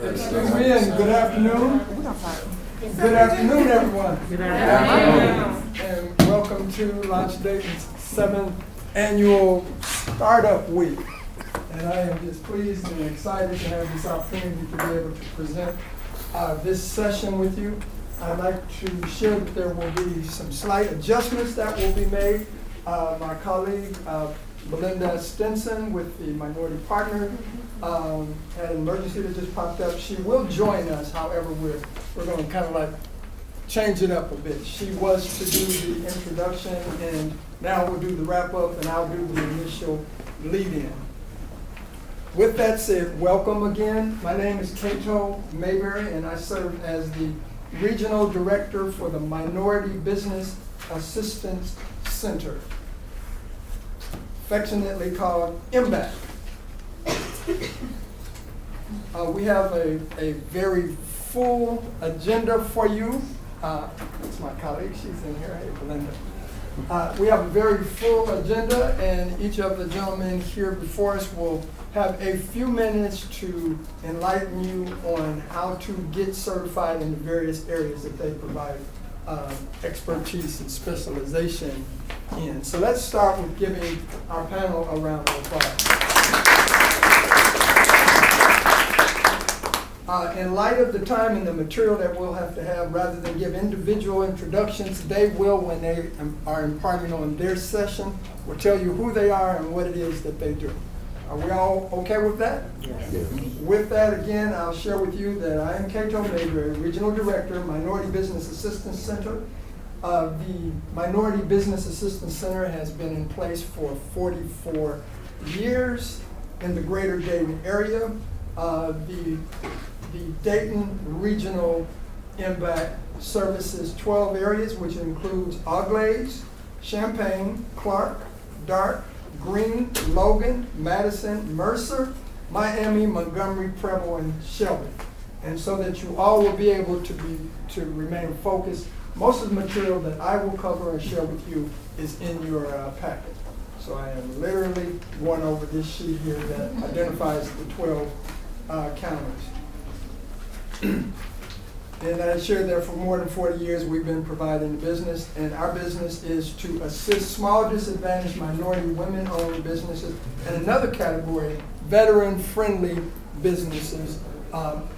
Excuse me and good afternoon. Good afternoon, everyone. Good afternoon. And welcome to Launch Dayton's 7th Annual Startup Week. And I am just pleased and excited to have this opportunity to be able to present this session with you. I'd like to share that there will be some slight adjustments that will be made. My colleague, Belinda Stinson with the Minority Partner had an emergency that just popped up. She will join us, however, we're going to kind of like change it up a bit. She was to do the introduction, and now we'll do the wrap up, and I'll do the initial lead in. With that said, welcome again. My name is Cato Mayberry, and I serve as the Regional Director for the Minority Business Assistance Center, affectionately called MBAC. We have a very full agenda for you. That's my colleague, she's in here, hey Belinda. We have a very full agenda, and each of the gentlemen here before us will have a few minutes to enlighten you on how to get certified in the various areas that they provide expertise and specialization in. So let's start with giving our panel a round of applause. In light of the time and the material that we'll have to have, rather than give individual introductions, they will, when they are imparting on their session, will tell you who they are and what it is that they do. Are we all okay with that? Yes. With that, again, I'll share with you that I am Cato Mayberry, Regional Director, Minority Business Assistance Center. The Minority Business Assistance Center has been in place for 44 years in the greater Dayton area. The Dayton Regional MBAC services 12 areas, which includes Auglaize, Champaign, Clark, Dark, Greene, Logan, Madison, Mercer, Miami, Montgomery, Preble, and Shelby. And so that you all will be able to remain focused, most of the material that I will cover and share with you is in your packet. So I am literally going over this sheet here that identifies the 12 counties. And I shared that for more than 40 years we've been providing the business, and our business is to assist small disadvantaged minority women-owned businesses, and another category, veteran-friendly businesses,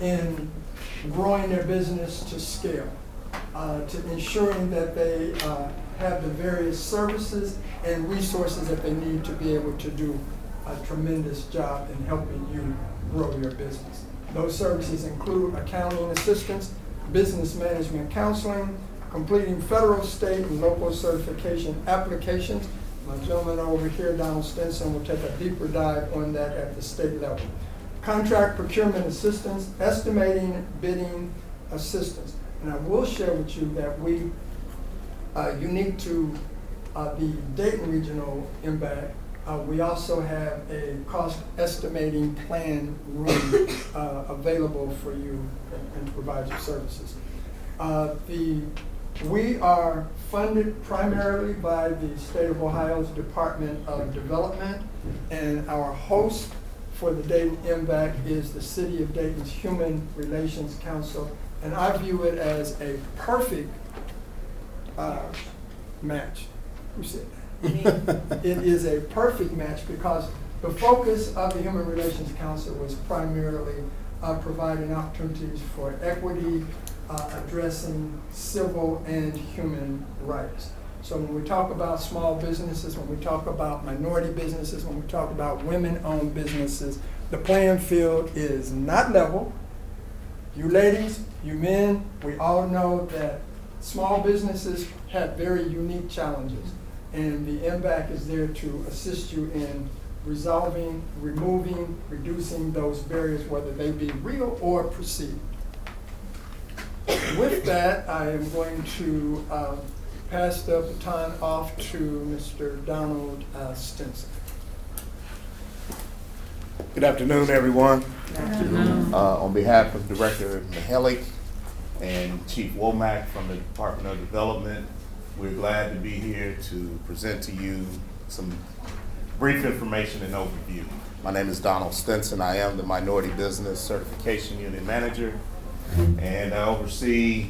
in growing their business to scale, to ensuring that they have the various services and resources that they need to be able to do a tremendous job in helping you grow your business. Those services include accounting assistance, business management counseling, completing federal, state, and local certification applications. My gentleman over here, Donald Stinson, will take a deeper dive on that at the state level. Contract procurement assistance, estimating, bidding assistance. And I will share with you that we, unique to the Dayton Regional MBAC, we also have a cost estimating plan room available for you and to provide your services. We are funded primarily by the State of Ohio's Department of Development, and our host for the Dayton MBAC is the City of Dayton's Human Relations Council, and I view it as a perfect match. Who said that? It is a perfect match because the focus of the Human Relations Council was primarily providing opportunities for equity, addressing civil and human rights. So when we talk about small businesses, when we talk about minority businesses, when we talk about women-owned businesses, the playing field is not level. You ladies, you men, we all know that small businesses have very unique challenges. And the MBAC is there to assist you in resolving, removing, reducing those barriers, whether they be real or perceived. With that, I am going to pass the baton off to Mr. Donald Stinson. Good afternoon, everyone. Good afternoon. On behalf of Director Mihalik and Chief Womack from the Department of Development, we're glad to be here to present to you some brief information and overview. My name is Donald Stinson. I am the Minority Business Certification Unit Manager, and I oversee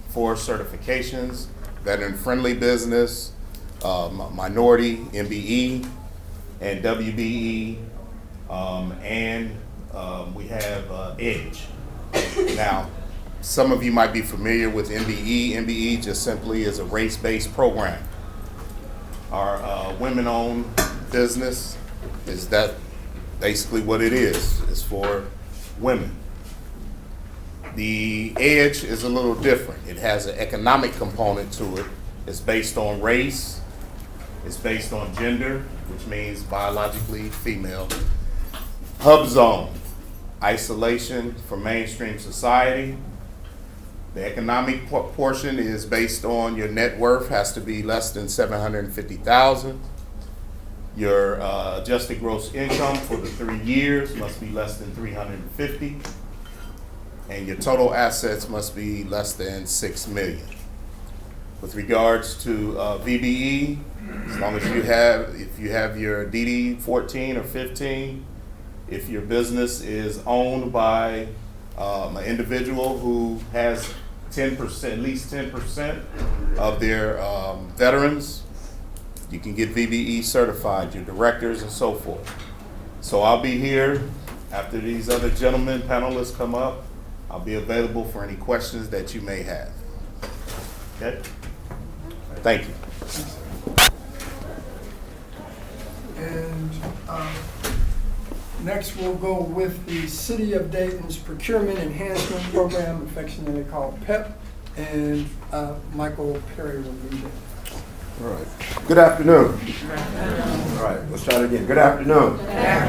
4 certifications: Veteran-Friendly Business, Minority, MBE, and WBE, and we have EDGE. Now, some of you might be familiar with MBE. MBE just simply is a race-based program. Our women-owned business is that basically what it is. It's for women. The EDGE is a little different. It has an economic component to it. It's based on race. It's based on gender, which means biologically female. Hub zone, isolation from mainstream society. The economic portion is based on your net worth has to be less than $750,000. Your adjusted gross income for the 3 years must be less than $350,000, and your total assets must be less than $6 million. With regards to VBE, as long as if you have your DD 14 or 15, if your business is owned by an individual who has 10%, at least 10% of their veterans, you can get VBE certified, your directors and so forth. So I'll be here after these other gentlemen, panelists come up. I'll be available for any questions that you may have. Okay? Thank you. And next we'll go with the City of Dayton's Procurement Enhancement Program, affectionately called PEP, and Michael Perry will lead it. All right. Good afternoon. All right, let's try it again. Good afternoon.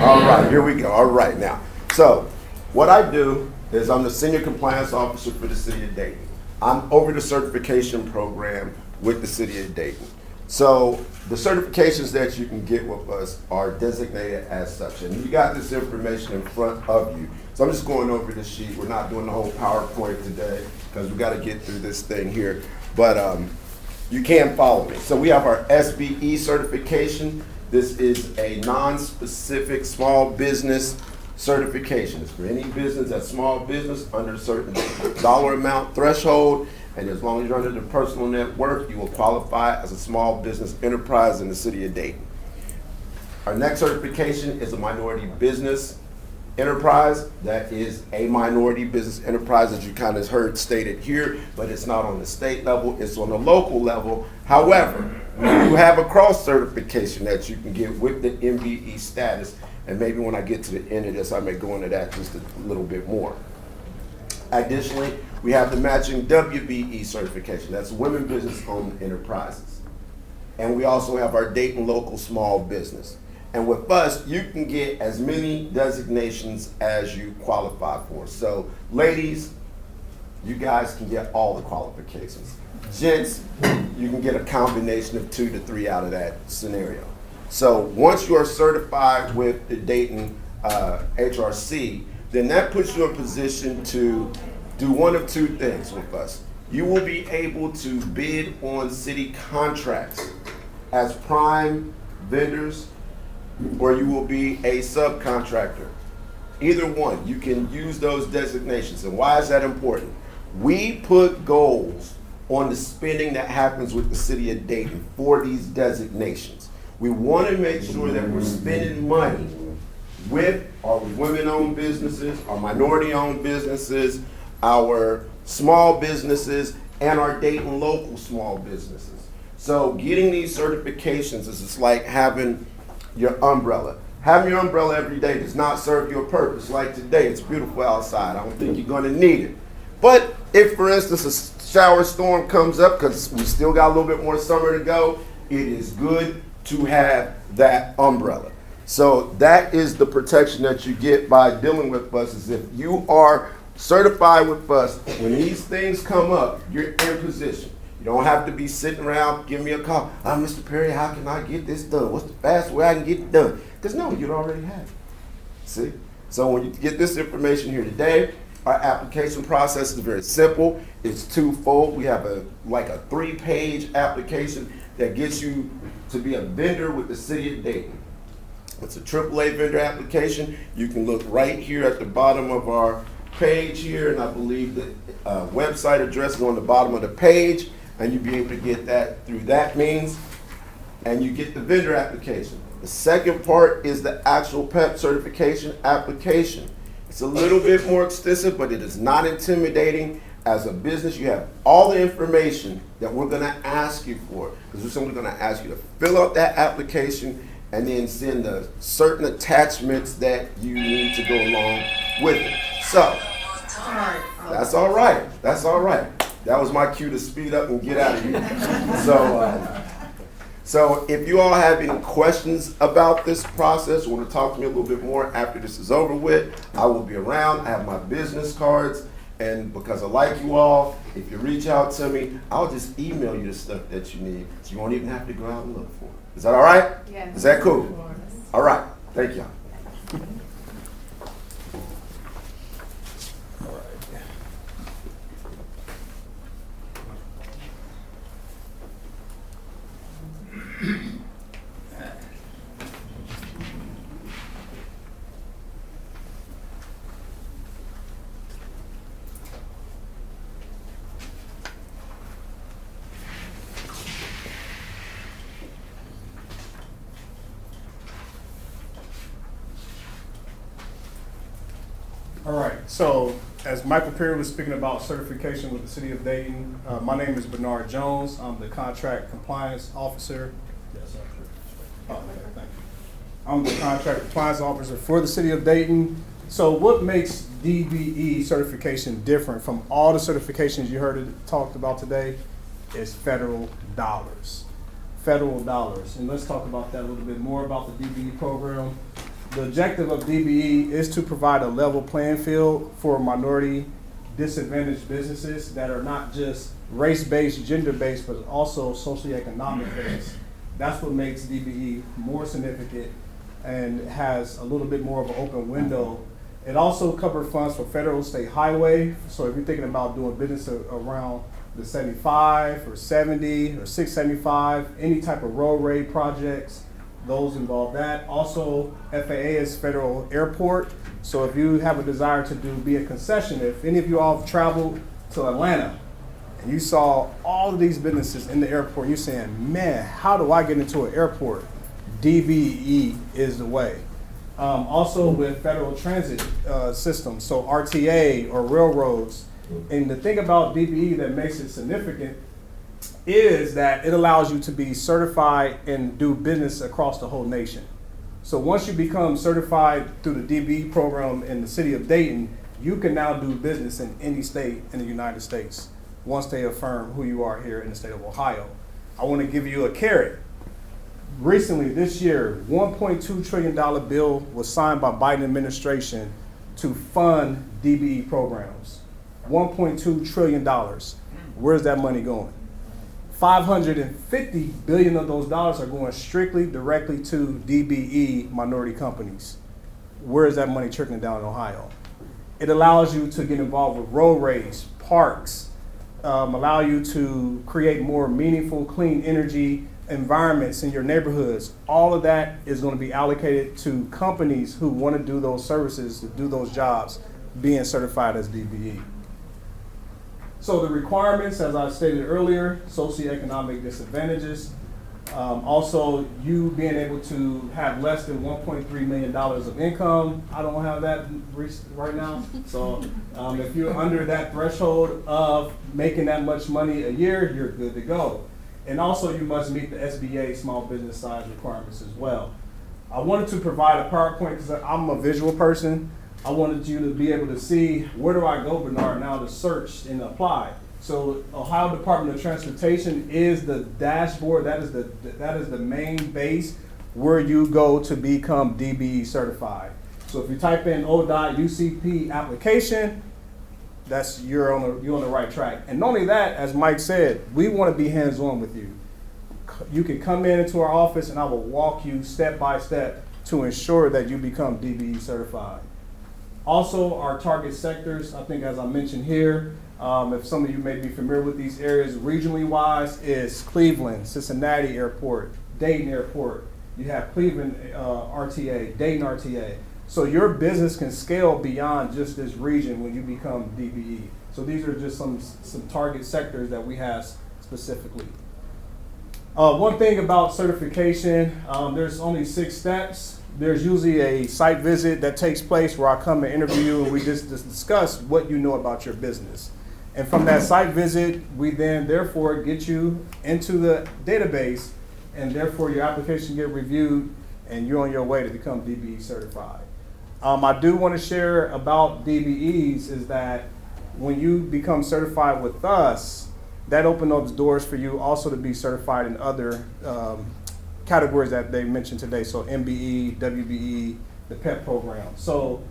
All right, here we go. All right, now. So, what I do is I'm the Senior Compliance Officer for the City of Dayton. I'm over the certification program with the City of Dayton. So, the certifications that you can get with us are designated as such. And you got this information in front of you. So, I'm just going over the sheet. We're not doing the whole PowerPoint today because we got to get through this thing here. But, you can follow me. So we have our SBE certification. This is a non-specific small business certification. It's for any business that's small business under a certain dollar amount threshold, and as long as you're under the personal net worth, you will qualify as a small business enterprise in the City of Dayton. Our next certification is a minority business enterprise. That is a minority business enterprise, as you kind of heard stated here, but it's not on the state level, it's on the local level. However, we do have a cross certification that you can get with the MBE status, and maybe when I get to the end of this, I may go into that just a little bit more. Additionally, we have the matching WBE certification. That's Women Business Owned Enterprises. And we also have our Dayton Local Small Business. And with us, you can get as many designations as you qualify for. So, ladies, you guys can get all the qualifications. Gents, you can get a combination of 2 to 3 out of that scenario. So, once you are certified with the Dayton HRC, then that puts you in position to do one of 2 things with us. You will be able to bid on city contracts as prime vendors, or you will be a subcontractor. Either one, you can use those designations. And why is that important? We put goals on the spending that happens with the City of Dayton for these designations. We want to make sure that we're spending money with our women-owned businesses, our minority-owned businesses, our small businesses, and our Dayton local small businesses. So getting these certifications is just like having your umbrella. Having your umbrella every day does not serve your purpose. Like today, it's beautiful outside. I don't think you're going to need it. But if, for instance, a shower storm comes up, because we still got a little bit more summer to go, it is good to have that umbrella. So that is the protection that you get by dealing with us, is if you are certified with us, when these things come up, you're in position. You don't have to be sitting around giving me a call. Mr. Perry, how can I get this done? What's the fastest way I can get it done? Because no, you already have it. See? So when you get this information here today, our application process is very simple. It's twofold. We have a 3-page application that gets you to be a vendor with the City of Dayton. It's a AAA vendor application. You can look right here at the bottom of our page here, and I believe the website address is on the bottom of the page, and you'll be able to get that through that means, and you get the vendor application. The second part is the actual PEP certification application. It's a little bit more extensive, but it is not intimidating. As a business, you have all the information that we're going to ask you for, because we're simply going to ask you to fill out that application and then send the certain attachments that you need to go along with it. So, that's all right. That's all right. That was my cue to speed up and get out of here. So if you all have any questions about this process, or want to talk to me a little bit more after this is over with, I will be around. I have my business cards. And because I like you all, if you reach out to me, I'll just email you the stuff that you need, so you won't even have to go out and look for it. Is that all right? Yes. Is that cool? All right. Thank y'all. All right, so as Michael Perry was speaking about certification with the City of Dayton, my name is Bernard Jones. I'm the Contract Compliance Officer. Yes, okay, thank you. I'm the Contract Compliance Officer for the City of Dayton. So what makes DBE certification different from all the certifications you heard talked about today is federal dollars. Federal dollars, and let's talk about that a little bit more about the DBE program. The objective of DBE is to provide a level playing field for minority disadvantaged businesses that are not just race-based, gender-based, but also socioeconomic-based. That's what makes DBE more significant and has a little bit more of an open window. It also covers funds for federal state highway. So if you're thinking about doing business around the 75 or 70 or 675, any type of roadway projects, those involve that. Also, FAA is federal airport. So if you have a desire to be a concession, if any of you all have traveled to Atlanta and you saw all of these businesses in the airport, you're saying, man, how do I get into an airport? DBE is the way. Also with federal transit systems, so RTA or railroads. And the thing about DBE that makes it significant is that it allows you to be certified and do business across the whole nation. So once you become certified through the DBE program in the City of Dayton, you can now do business in any state in the United States once they affirm who you are here in the state of Ohio. I want to give you a carrot. Recently, this year, $1.2 trillion bill was signed by Biden administration to fund DBE programs. $1.2 trillion. Where's that money going? $550 billion of those dollars are going strictly directly to DBE minority companies. Where is that money trickling down in Ohio? It allows you to get involved with roadways, parks, allow you to create more meaningful, clean energy environments in your neighborhoods. All of that is going to be allocated to companies who want to do those services, to do those jobs, being certified as DBE. So the requirements, as I stated earlier, socioeconomic disadvantages. Also, you being able to have less than $1.3 million of income. I don't have that right now. So if you're under that threshold of making that much money a year, you're good to go. And also, you must meet the SBA small business size requirements as well. I wanted to provide a PowerPoint because I'm a visual person. I wanted you to be able to see, where do I go, Bernard, now to search and apply. So Ohio Department of Transportation is the dashboard. That is the main base where you go to become DBE certified. So if you type in ODOT UCP application, you're on the right track. And not only that, as Mike said, we want to be hands-on with you. You can come into our office and I will walk you step by step to ensure that you become DBE certified. Also, our target sectors, I think as I mentioned here, if some of you may be familiar with these areas regionally wise, is Cleveland, Cincinnati Airport, Dayton Airport, You have Cleveland RTA, Dayton RTA. So your business can scale beyond just this region when you become DBE. So these are just some target sectors that we have specifically. One thing about certification, there's only 6 steps. There's usually a site visit that takes place where I come and interview you and we just discuss what you know about your business. And from that site visit, we then therefore get you into the database, and therefore your application get reviewed and you're on your way to become DBE certified. I do want to share about DBEs is that when you become certified with us, that opens up doors for you also to be certified in other categories that they mentioned today. So MBE, WBE, the PEP program. So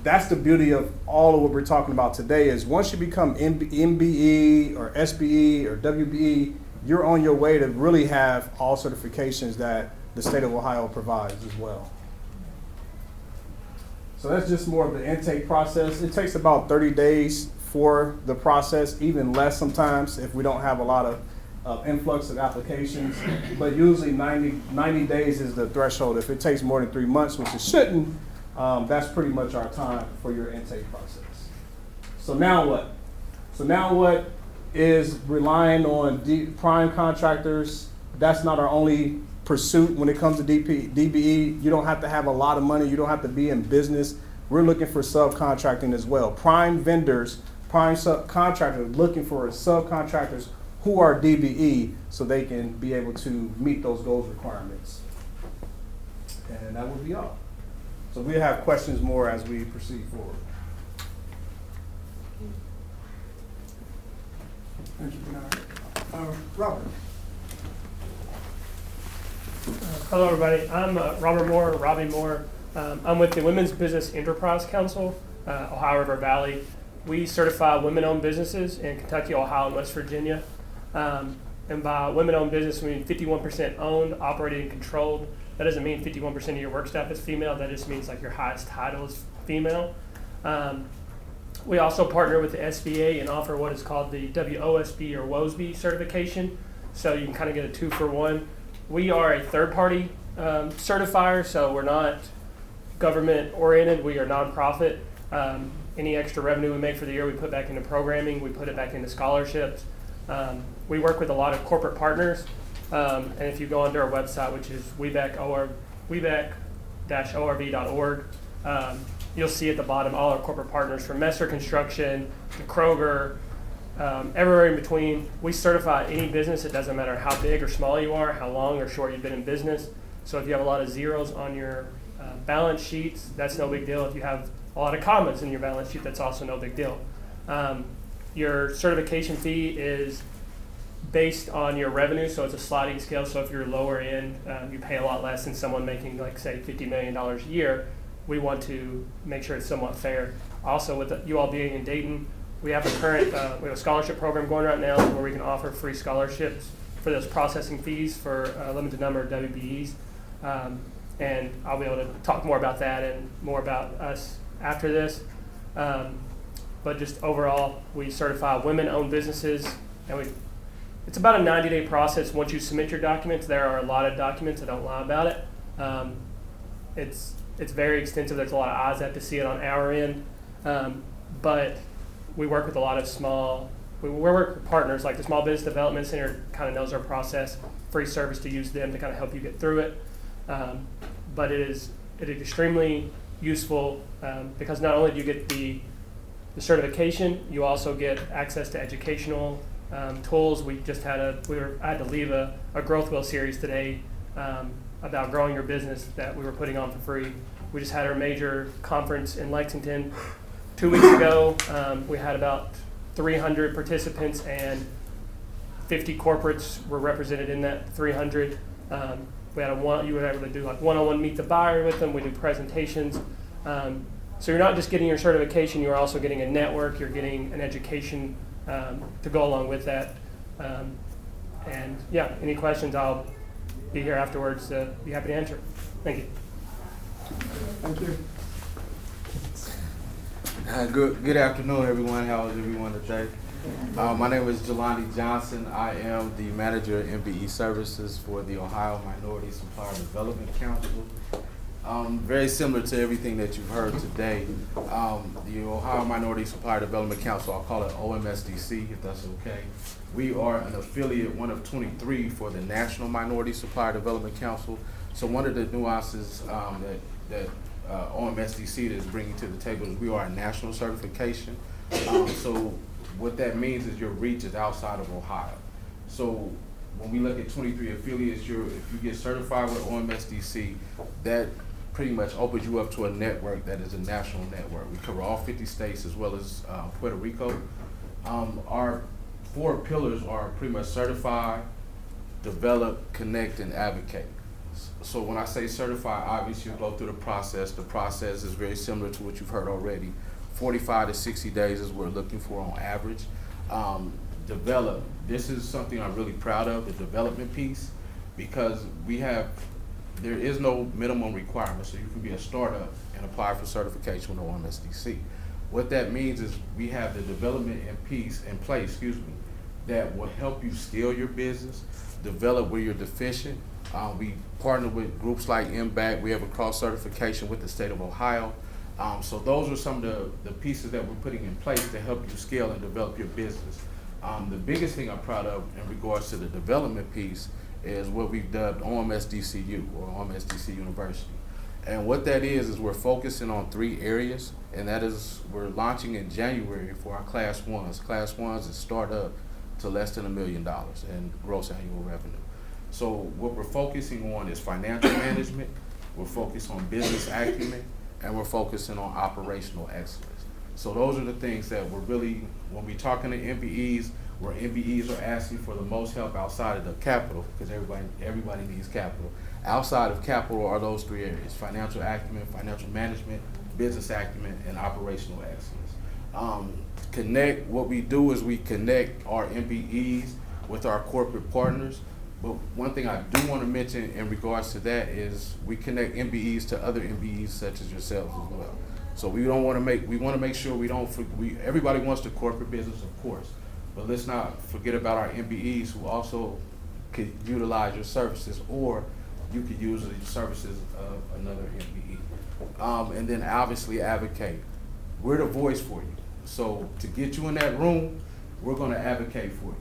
that's the beauty of all of what we're talking about today is once you become MBE or SBE or WBE, you're on your way to really have all certifications that the state of Ohio provides as well. So that's just more of the intake process. It takes about 30 days for the process, even less sometimes if we don't have a lot of influx of applications. But usually 90 days is the threshold. If it takes more than 3 months, which it shouldn't, that's pretty much our time for your intake process. So now what? So now what is relying on prime contractors. That's not our only pursuit when it comes to DBE. You don't have to have a lot of money. You don't have to be in business. We're looking for subcontracting as well. Prime vendors, prime subcontractors looking for subcontractors who are DBE so they can be able to meet those goals requirements. And that would be all. So we have questions more as we proceed forward. Thank you, Bernard. Robert. Hello, everybody. I'm Robert Moore, Robbie Moore. I'm with the Women's Business Enterprise Council, Ohio River Valley. We certify women-owned businesses in Kentucky, Ohio, and West Virginia. And by women-owned business, we mean 51% owned, operated, and controlled. That doesn't mean 51% of your work staff is female. That just means like your highest title is female. We also partner with the SBA and offer what is called the WOSB or WOSB certification. So you can kind of get a 2-for-1. We are a third-party certifier, so we're not government-oriented. We are nonprofit. Any extra revenue we make for the year, we put back into programming. We put it back into scholarships. We work with a lot of corporate partners. And if you go onto our website, which is webec-orv.org, you'll see at the bottom all our corporate partners from Messer Construction to Kroger, everywhere in between. We certify any business. It doesn't matter how big or small you are, how long or short you've been in business. So if you have a lot of zeros on your balance sheets, that's no big deal. If you have a lot of commas in your balance sheet, that's also no big deal. Your certification fee is based on your revenue, so it's a sliding scale. So if you're lower end, you pay a lot less than someone making, like, say, $50 million a year. We want to make sure it's somewhat fair. Also, with you all being in Dayton, we have a current we have a scholarship program going right now where we can offer free scholarships for those processing fees for a limited number of WBEs. And I'll be able to talk more about that and more about us after this. But just overall, we certify women-owned businesses, and it's about a 90-day process once you submit your documents. There are a lot of documents, I don't lie about it. It's very extensive. There's a lot of eyes that have to see it on our end. But we work with a lot of we work with partners, like the Small Business Development Center kind of knows our process, free service to use them to kind of help you get through it. But it is extremely useful because not only do you get the certification, you also get access to educational tools. We just had I had to leave a Growth Wheel series today about growing your business that we were putting on for free. We just had our major conference in Lexington 2 weeks ago. We had about 300 participants and 50 corporates were represented in that 300. We had you were able to do like one-on-one meet the buyer with them. We do presentations. So you're not just getting your certification, you're also getting a network, you're getting an education to go along with that. And yeah, any questions, I'll be here afterwards to be happy to answer. Thank you. Thank you. Good afternoon, everyone. How is everyone today? My name is Jelani Johnson. I am the manager of MBE services for the Ohio Minority Supplier Development Council. Very similar to everything that you've heard today, the Ohio Minority Supplier Development Council, I'll call it OMSDC if that's okay. We are an affiliate, one of 23 for the National Minority Supplier Development Council. So one of the nuances that OMSDC is bringing to the table is we are a national certification. So what that means is your reach is outside of Ohio. So when we look at 23 affiliates, if you get certified with OMSDC, that pretty much opens you up to a network that is a national network. We cover all 50 states as well as Puerto Rico. Our 4 pillars are pretty much certify, develop, connect, and advocate. So when I say certify, obviously you go through the process. The process is very similar to what you've heard already. 45 to 60 days is what we're looking for on average. Develop, this is something I'm really proud of, the development piece, because there is no minimum requirement, so you can be a startup and apply for certification with OMSDC. What that means is we have the development in place, that will help you scale your business, develop where you're deficient. We partner with groups like MBAC. We have a cross certification with the state of Ohio. So those are some of the pieces that we're putting in place to help you scale and develop your business. The biggest thing I'm proud of in regards to the development piece is what we've dubbed OMSDCU, or OMSDC University. And what that is we're focusing on 3 areas, and that is we're launching in January for our Class 1s. Class 1s is start up to less than $1 million in gross annual revenue. So what we're focusing on is financial management, we're focused on business acumen, and we're focusing on operational excellence. So those are the things that we're really, when we're talking to MBEs, where MBEs are asking for the most help outside of the capital, because everybody needs capital. Outside of capital are those 3 areas: financial acumen, financial management, business acumen, and operational excellence. Connect, what we do is we connect our MBEs with our corporate partners. But one thing I do want to mention in regards to that is we connect MBEs to other MBEs such as yourselves as well. So we want to make sure everybody wants the corporate business, of course, but let's not forget about our MBEs who also could utilize your services, or you could use the services of another MBE. And then obviously advocate. We're the voice for you. So to get you in that room, we're going to advocate for you.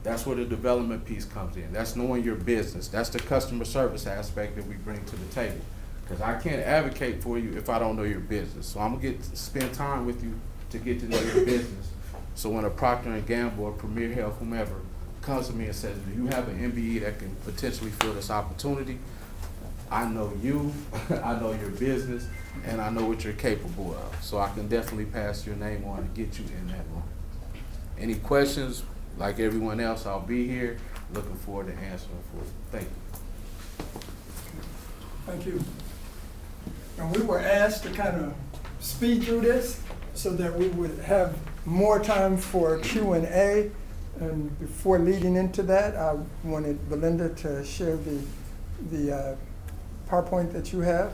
That's where the development piece comes in. That's knowing your business. That's the customer service aspect that we bring to the table. Because I can't advocate for you if I don't know your business. So I'm going to spend time with you to get to know your business. So when a Procter & Gamble or Premier Health, whomever, comes to me and says, do you have an MBE that can potentially fill this opportunity? I know you, I know your business, and I know what you're capable of. So I can definitely pass your name on and get you in that room. Any questions? Like everyone else, I'll be here. Looking forward to answering for you. Thank you. Thank you. And we were asked to kind of speed through this so that we would have more time for Q&A. And before leading into that, I wanted Belinda to share the PowerPoint that you have.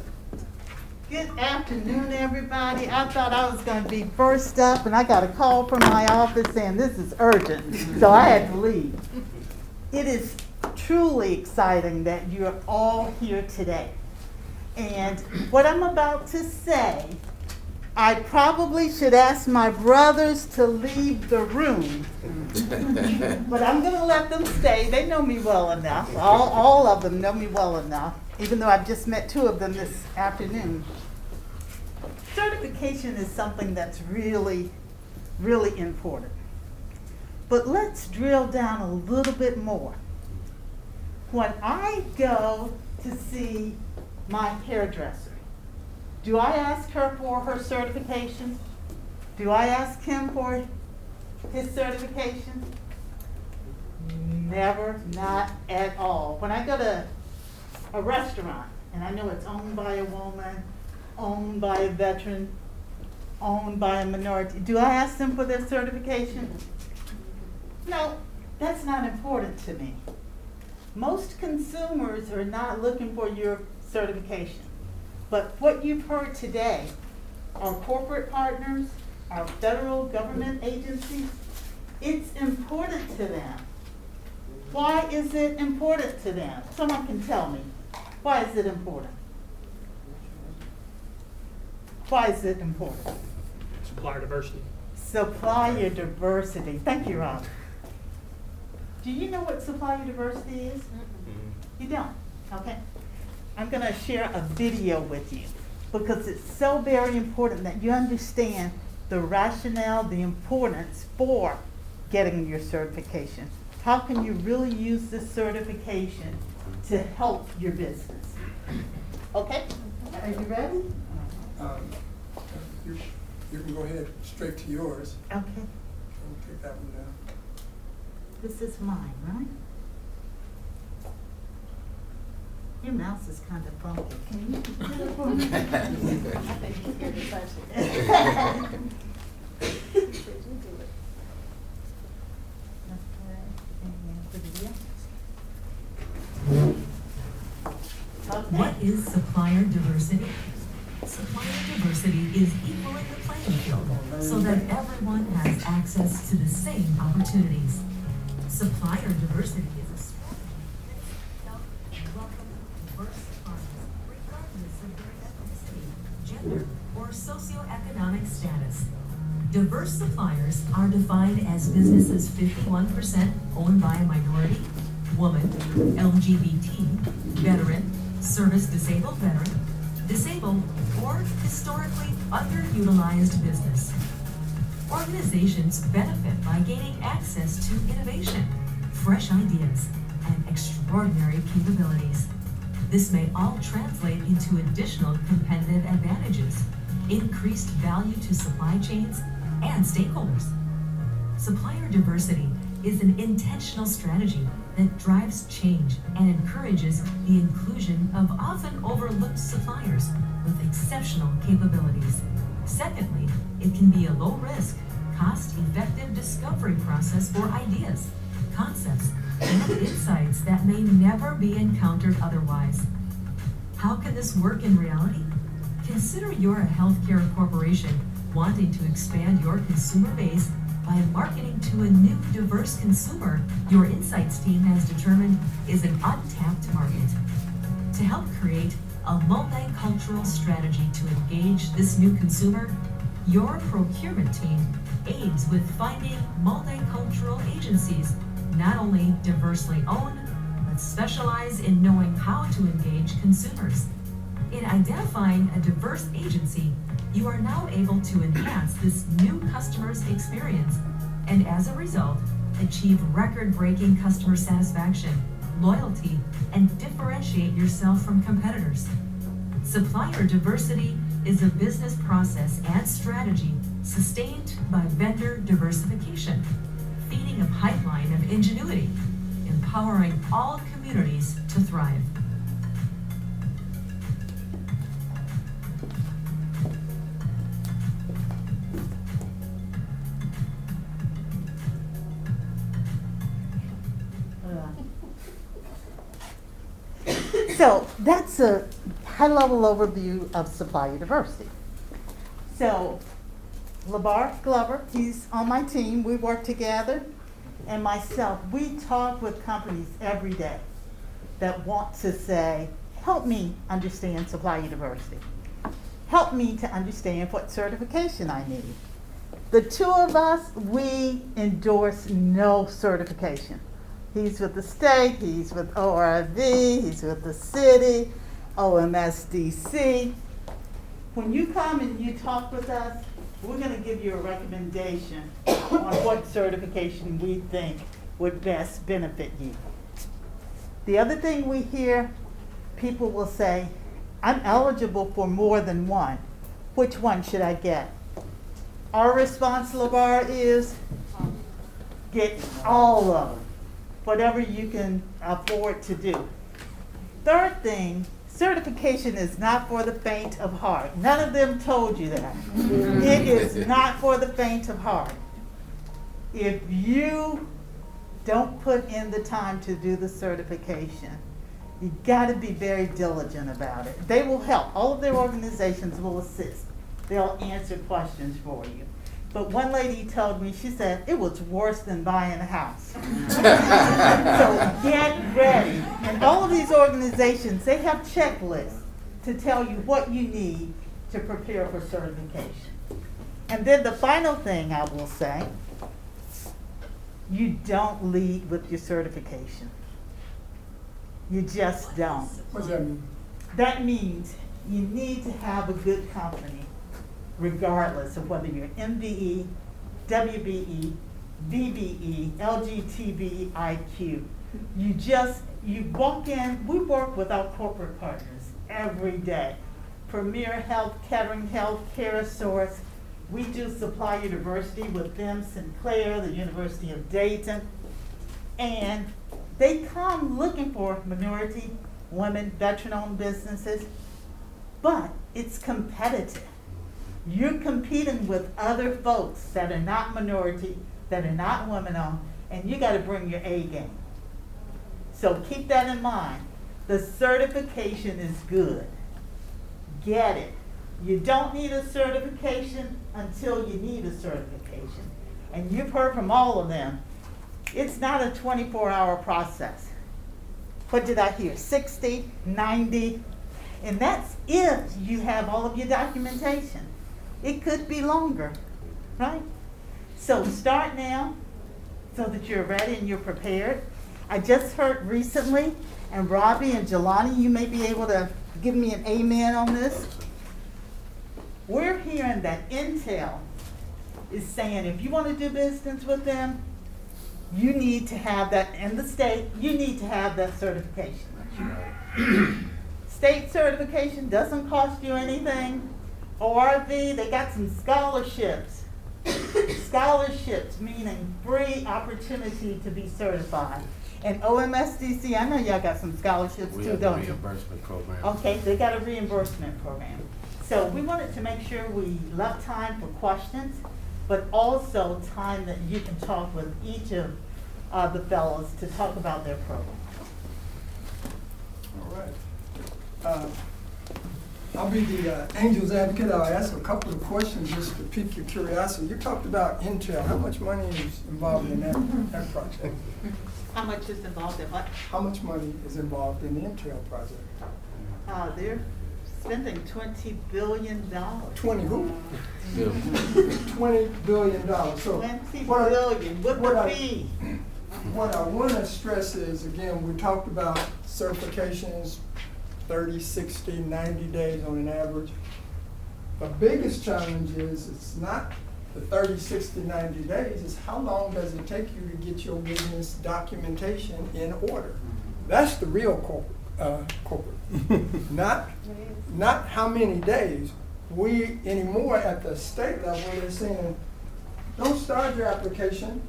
Good afternoon, everybody. I thought I was going to be first up, and I got a call from my office saying this is urgent, so I had to leave. It is truly exciting that you're all here today. And what I'm about to say, I probably should ask my brothers to leave the room, but I'm going to let them stay. They know me well enough. All of them know me well enough, even though I've just met 2 of them this afternoon. Certification is something that's really, really important. But let's drill down a little bit more. When I go to see my hairdresser, do I ask her for her certification? Do I ask him for his certification? Never, not at all. When I go to a restaurant and I know it's owned by a woman, owned by a veteran, owned by a minority, do I ask them for their certification? No, that's not important to me. Most consumers are not looking for your certification. But what you've heard today, our corporate partners, our federal government agencies, It's important to them. Why is it important to them? Someone can tell me. Why is it important? Why is it important? Supplier diversity. Supplier diversity. Thank you, Rob. Do you know what supplier diversity is? You don't? Okay. I'm going to share a video with you because it's so very important that you understand the rationale, the importance for getting your certification. How can you really use this certification to help your business? Okay? Are you ready? You can go ahead straight to yours. Okay. I'll take that one down. This is mine, right? Your mouse is kind of funky. Can you do it for me? I think he's scared to touch it. He said you do it. Okay. What is supplier diversity? Supplier diversity is equaling the playing field so that everyone has access to the same opportunities. Supplier diversity is a strategy that helps welcome diverse suppliers regardless of their ethnicity, gender, or socioeconomic status. Diverse suppliers are defined as businesses 51% owned by a minority, woman, LGBT, veteran, service disabled veteran, disabled, or historically underutilized business. Organizations benefit by gaining access to innovation, fresh ideas, and extraordinary capabilities. This may all translate into additional competitive advantages, increased value to supply chains and stakeholders. Supplier diversity is an intentional strategy that drives change and encourages the inclusion of often overlooked suppliers with exceptional capabilities. Secondly, it can be a low-risk, cost-effective discovery process for ideas, concepts, and insights that may never be encountered otherwise. How can this work in reality? Consider you're a healthcare corporation wanting to expand your consumer base by marketing to a new diverse consumer your insights team has determined is an untapped market. To help create a multicultural strategy to engage this new consumer, your procurement team aids with finding multicultural agencies not only diversely owned, but specialize in knowing how to engage consumers. In identifying a diverse agency, you are now able to enhance this new customer's experience and as a result, achieve record-breaking customer satisfaction, loyalty, and differentiate yourself from competitors. Supplier diversity is a business process and strategy sustained by vendor diversification, feeding a pipeline of ingenuity, empowering all communities to thrive. So that's a high-level overview of supplier diversity. So LeBar Glover, he's on my team. We work together. And myself, we talk with companies every day that want to say, help me understand supplier diversity. Help me to understand what certification I need. The two of us, we endorse no certification. He's with the state, he's with ORV, he's with the city, OMSDC. When you come and you talk with us, we're going to give you a recommendation on what certification we think would best benefit you. The other thing we hear, people will say, I'm eligible for more than one. Which one should I get? Our response, LeBar, is get all of them, whatever you can afford to do. Third thing, certification is not for the faint of heart. None of them told you that. It is not for the faint of heart. If you don't put in the time to do the certification, you got to be very diligent about it. They will help. All of their organizations will assist. They'll answer questions for you. But one lady told me, she said, it was worse than buying a house. So get ready. And all of these organizations, they have checklists to tell you what you need to prepare for certification. And then the final thing I will say, you don't lead with your certification. You just don't. What does that mean? That means you need to have a good company, regardless of whether you're MBE, WBE, BBE, LGTBIQ. You walk in, we work with our corporate partners every day. Premier Health, Kettering Health, CareSource. We do Supply University with them, Sinclair, the University of Dayton. And they come looking for minority, women, veteran-owned businesses, but it's competitive. You're competing with other folks that are not minority, that are not women-owned, and you gotta bring your A game. So keep that in mind. The certification is good. Get it. You don't need a certification until you need a certification. And you've heard from all of them. It's not a 24-hour process. What did I hear? 60, 90, and that's if you have all of your documentation. It could be longer, right? So start now so that you're ready and you're prepared. I just heard recently, and Robbie and Jelani, you may be able to give me an amen on this. We're hearing that Intel is saying if you want to do business with them, you need to have that, in the state, you need to have that certification. State certification doesn't cost you anything. ORV, they got some scholarships. Scholarships, meaning free opportunity to be certified. And OMSDC, I know y'all got some scholarships We too, have a don't you? reimbursement program. Okay, they got a reimbursement program. So we wanted to make sure we left time for questions, but also time that you can talk with each of the fellows to talk about their program. All right. I'll be the angel's advocate. I'll ask a couple of questions just to pique your curiosity. You talked about Intel. How much money is involved in that project? How much is involved in what? How much money is involved in the Intel project? They're spending $20 billion. 20 who? Yeah. $20 billion. So 20 what billion, what what would I- be? What I want to stress is, again, we talked about certifications, 30, 60, 90 days on an average. The biggest challenge is it's not the 30, 60, 90 days, it's how long does it take you to get your business documentation in order? That's the real corporate. Not how many days. We anymore at the state level is saying, don't start your application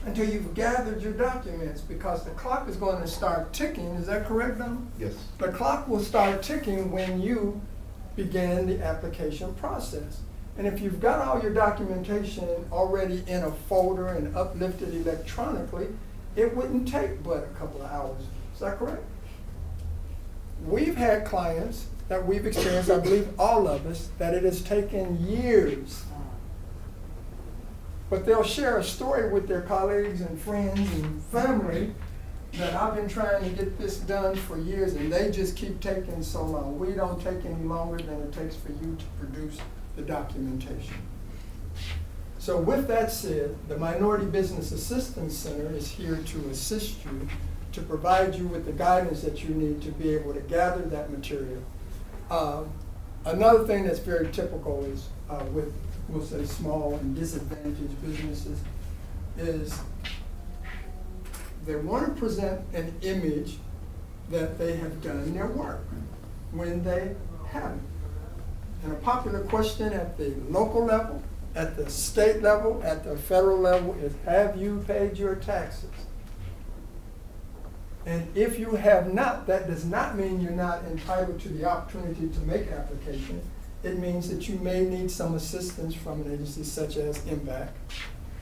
until you've gathered your documents, because the clock is going to start ticking. Is that correct, Don? Yes. The clock will start ticking when you begin the application process. And if you've got all your documentation already in a folder and uplifted electronically, it wouldn't take but a couple of hours. Is that correct? We've had clients that we've experienced, I believe all of us, that it has taken years. But they'll share a story with their colleagues and friends and family that I've been trying to get this done for years and they just keep taking so long. We don't take any longer than it takes for you to produce the documentation. So with that said, the Minority Business Assistance Center is here to assist you, to provide you with the guidance that you need to be able to gather that material. Another thing that's very typical is with, we'll say, small and disadvantaged businesses is they want to present an image that they have done their work when they haven't. And a popular question at the local level, at the state level, at the federal level is, have you paid your taxes? And if you have not, that does not mean you're not entitled to the opportunity to make application. It means that you may need some assistance from an agency such as MBAC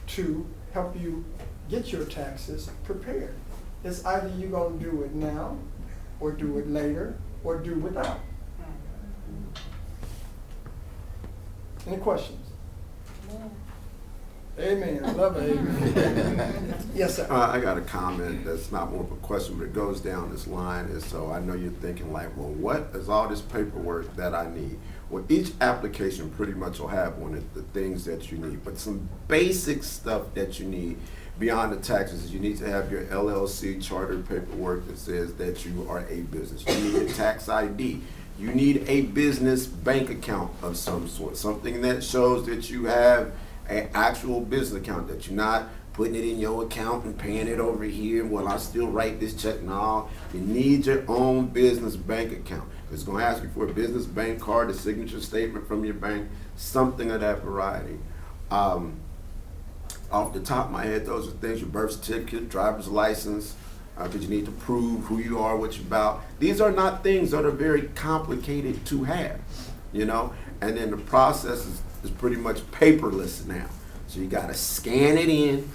to help you get your taxes prepared. It's either you're going to do it now, or do it later, or do without. Any questions? Amen. I love it. Amen. Yes, sir. I got a comment that's not more of a question, but it goes down this line. And so I know you're thinking like, well, what is all this paperwork that I need? Well, each application pretty much will have one of the things that you need, but some basic stuff that you need beyond the taxes is you need to have your LLC charter paperwork that says that you are a business. You need a tax ID. You need a business bank account of some sort, something that shows that you have an actual business account, that you're not putting it in your account and paying it over here. Well, I still write this check. No, you need your own business bank account. It's going to ask you for a business bank card, a signature statement from your bank, something of that variety. Off the top of my head, those are things: your birth certificate, driver's license, because you need to prove who you are, what you're about. These are not things that are very complicated to have, you know? And then the process is pretty much paperless now. So you got to scan it in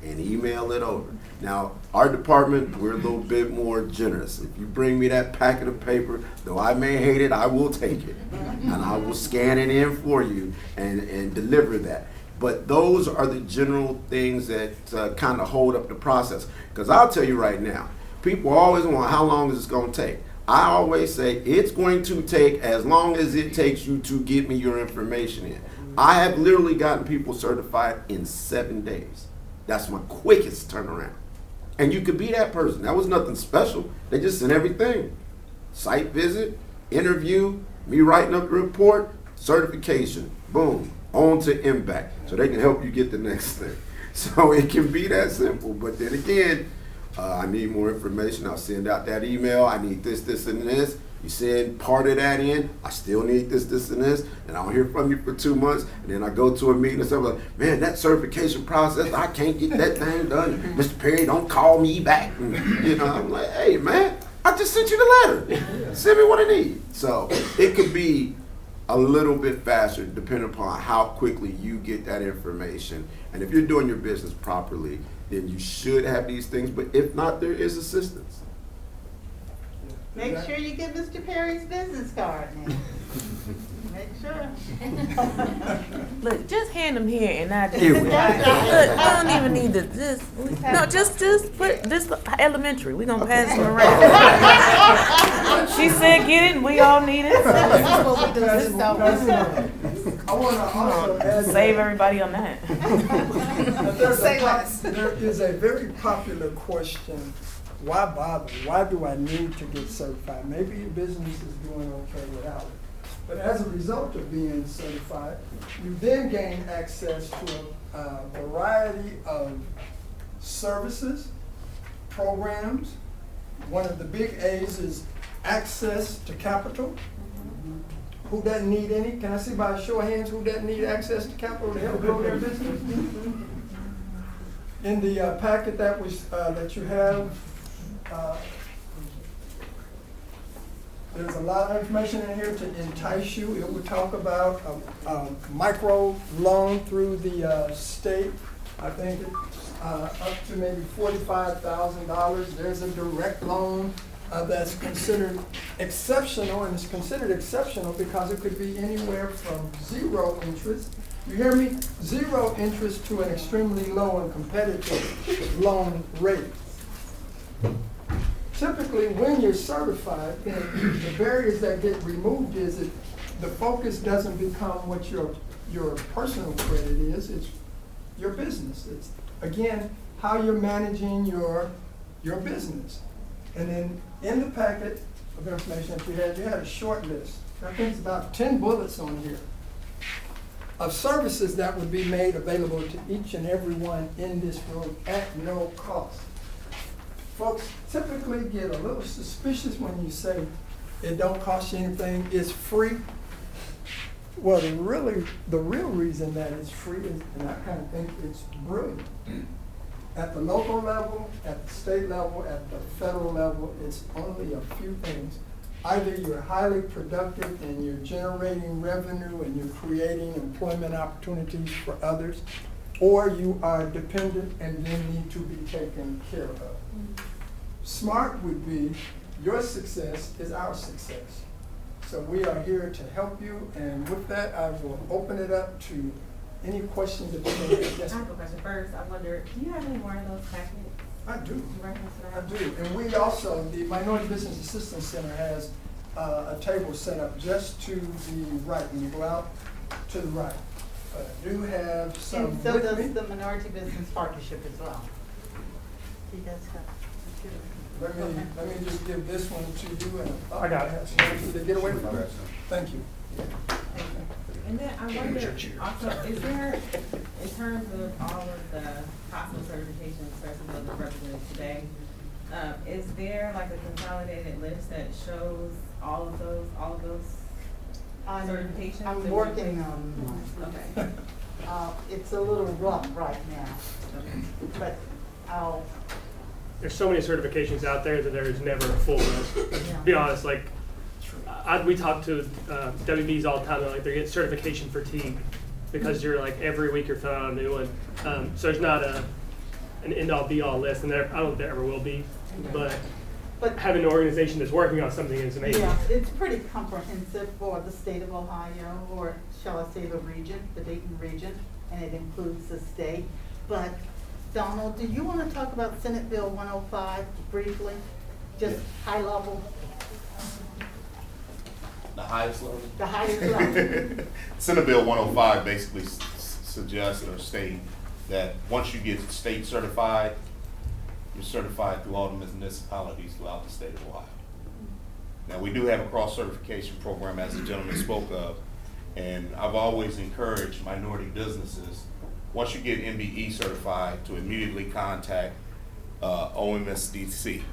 and email it over. Now, our department, we're a little bit more generous. If you bring me that packet of paper, though I may hate it, I will take it. And I will scan it in for you and deliver that. But those are the general things that kind of hold up the process. Because I'll tell you right now, people always want, how long is this going to take? I always say, it's going to take as long as it takes you to get me your information in. I have literally gotten people certified in 7 days. That's my quickest turnaround. And you could be that person. That was nothing special. They just sent everything. Site visit, interview, me writing up the report, certification, boom, on to impact. So they can help you get the next thing. So it can be that simple. But then again, I need more information. I'll send out that email. I need this, this, and this. You send part of that in. I still need this, this, and this. And I don't hear from you for 2 months. And then I go to a meeting and stuff like, man, that certification process, I can't get that thing done. Mr. Perry, don't call me back. And, you know, I'm like, hey, man, I just sent you the letter. Send me what I need. So it could be a little bit faster depending upon how quickly you get that information. And if you're doing your business properly, then you should have these things. But if not, there is assistance. Make sure you get Mr. Perry's business card now. Make sure. Look, just hand them here and I just, Here we look, go. I don't even need to, just put this elementary, we gonna pass them around. She said get it and we all need it. That's what we do. This is I want to also add Save everybody on that. there is a very popular question. Why bother? Why do I need to get certified? Maybe your business is doing okay without it. But as a result of being certified, you then gain access to a variety of services, programs. One of the big A's is access to capital. Who doesn't need any? Can I see by a show of hands who doesn't need access to capital to help grow their business? In the packet that you have, there's a lot of information in here to entice you. It will talk about a micro loan through the state. I think it's up to maybe $45,000. There's a direct loan that's considered exceptional, and it's considered exceptional because it could be anywhere from 0 interest. You hear me? 0 interest to an extremely low and competitive loan rate. Typically, when you're certified, the barriers that get removed is that the focus doesn't become what your personal credit is. It's your business. It's, again, how you're managing your business. And then in the packet of information that you had a short list. I think it's about 10 bullets on here of services that would be made available to each and every one in this room at no cost. Folks typically get a little suspicious when you say it don't cost you anything, it's free. Well, the real reason that it's free is, and I kind of think it's brilliant. At the local level, at the state level, at the federal level, it's only a few things. Either you're highly productive and you're generating revenue and you're creating employment opportunities for others, or you are dependent and then need to be taken care of. Smart would be your success is our success. So we are here to help you, and with that, I will open it up to Any questions that you may have? Yes, I have a question. First, I wonder, do you have any more of those packets? I do. You reference to I that? do, and we also, the Minority Business Assistance Center has a table set up just to the right, when you go out to the right. But I do have some And so with does me. the Minority Business Partnership as well. He does have. Let me just give this one to you, and I got it. Did they get away from it? Thank you. And then I wonder, also, is there, in terms of all of the possible certifications, especially those that are represented today, is there like a consolidated list that shows all of those certifications? I'm that working we- on one. Okay. It's a little rough right now, but I'll, There's so many certifications out there that there is never a full list. To be honest, like, we talk to WBs all the time, they're like, they get certification fatigue because you're like, every week you're filling out a new one. So there's not an end-all be-all list, and I don't think there ever will be, but having an organization that's working on something is amazing. yeah, it's pretty comprehensive for the state of Ohio, or shall I say the region, the Dayton region, and it includes the state. But Donald, do you want to talk about Senate Bill 105 briefly? Just high level, The highest level? the highest level? Senate Bill 105 basically suggests or state that once you get state certified, you're certified through all the municipalities throughout the state of Ohio. Now, we do have a cross-certification program, as the gentleman spoke of, and I've always encouraged minority businesses, once you get MBE certified, to immediately contact OMSDC,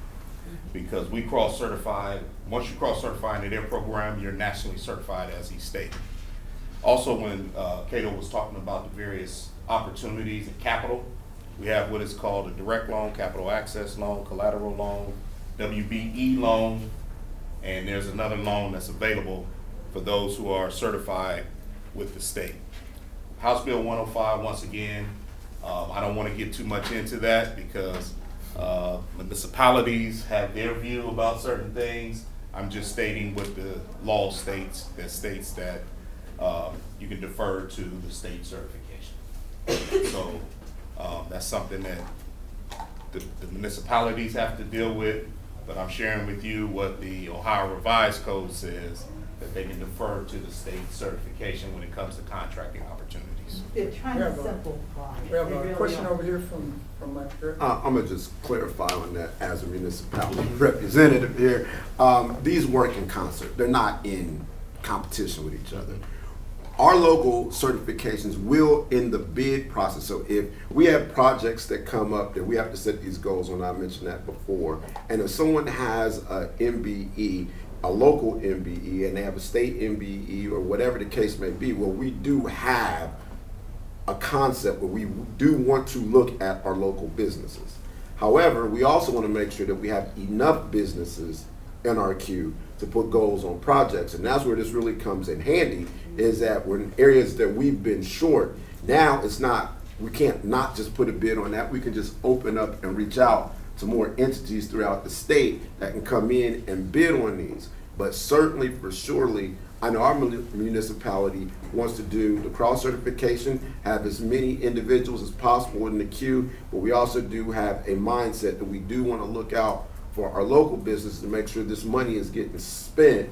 because we cross-certify. Once you cross-certify into their program, you're nationally certified, as he stated. Also, when Cato was talking about the various opportunities in capital, we have what is called a direct loan, capital access loan, collateral loan, WBE loan, and there's another loan that's available for those who are certified with the state. House Bill 105, once again, I don't want to get too much into that because municipalities have their view about certain things. I'm just stating what the law states that you can defer to the state certification. So that's something that the municipalities have to deal with, but I'm sharing with you what the Ohio Revised Code says, that they can defer to the state certification when it comes to contracting opportunities. They're trying to simplify. We have They a really question are. over here from Mike. I'm gonna just clarify on that as a municipality representative here. These work in concert. They're not in competition with each other. Our local certifications will, in the bid process, so if we have projects that come up that we have to set these goals on, I mentioned that before, and if someone has a MBE, a local MBE, and they have a state MBE or whatever the case may be, well, we do have a concept where we do want to look at our local businesses. However, we also want to make sure that we have enough businesses in our queue to put goals on projects, and that's where this really comes in handy, is that we're in areas that we've been short. Now it's not, we can't not just put a bid on that, we can just open up and reach out to more entities throughout the state that can come in and bid on these. But certainly, for surely, I know our municipality wants to do the cross certification, have as many individuals as possible in the queue, but we also do have a mindset that we do want to look out for our local businesses to make sure this money is getting spent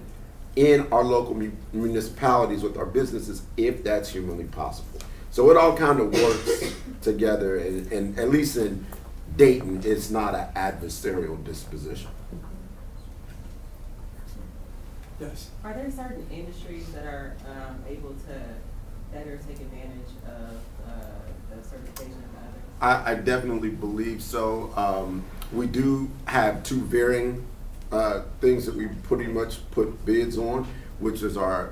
in our local municipalities with our businesses, if that's humanly possible. So it all kind of works together, and at least in Dayton, it's not an adversarial disposition. Yes. Are there certain industries that are able to better take advantage of the certification than others? I definitely believe so. We do have two varying things that we pretty much put bids on, which is our